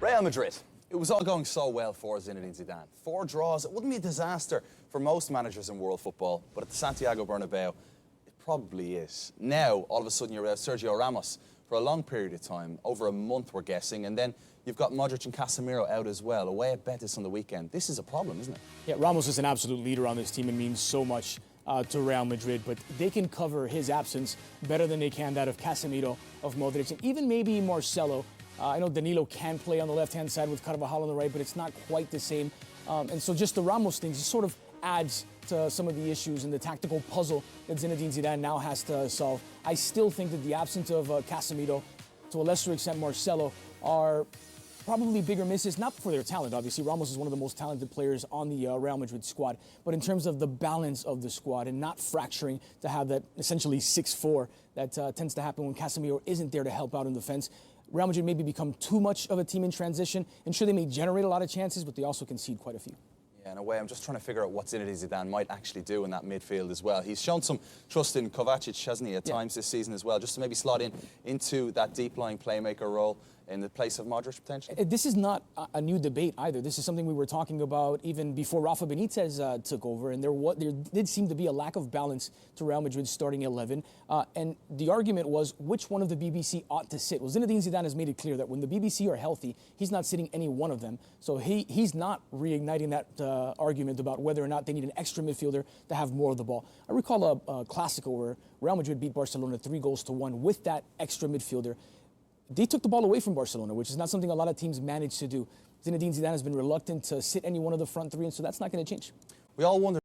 Real Madrid. It was all going so well for Zinedine Zidane. 4 draws. It wouldn't be a disaster for most managers in world football, but at the Santiago Bernabeu, it probably is. Now, all of a sudden, you're without Sergio Ramos for a long period of time, over a month, we're guessing, and then you've got Modric and Casemiro out as well, away at Betis on the weekend. This is a problem, isn't it? Yeah, Ramos is an absolute leader on this team and means so much to Real Madrid, but they can cover his absence better than they can that of Casemiro, of Modric, and even maybe Marcelo. I know Danilo can play on the left-hand side with Carvajal on the right, but it's not quite the same. And so just the Ramos thing just sort of adds to some of the issues in the tactical puzzle that Zinedine Zidane now has to solve. I still think that the absence of Casemiro, to a lesser extent Marcelo, are probably bigger misses, not for their talent, obviously. Ramos is one of the most talented players on the Real Madrid squad, but in terms of the balance of the squad and not fracturing to have that essentially 6-4 that tends to happen when Casemiro isn't there to help out in defense. Real Madrid maybe become too much of a team in transition, and sure, they may generate a lot of chances, but they also concede quite a few. Yeah, in a way, I'm just trying to figure out what Zinedine Zidane might actually do in that midfield as well. He's shown some trust in Kovacic, hasn't he, at times this season as well, just to maybe slot into that deep-lying playmaker role in the place of Modric, potentially? This is not a new debate either. This is something we were talking about even before Rafa Benitez took over, and there did seem to be a lack of balance to Real Madrid's starting 11. And the argument was which one of the BBC ought to sit. Well, Zinedine Zidane has made it clear that when the BBC are healthy, he's not sitting any one of them. So he's not reigniting that argument about whether or not they need an extra midfielder to have more of the ball. I recall a Clásico where Real Madrid beat Barcelona 3-1 with that extra midfielder. They took the ball away from Barcelona, which is not something a lot of teams manage to do. Zinedine Zidane has been reluctant to sit any one of the front three, and so that's not going to change. We all wonder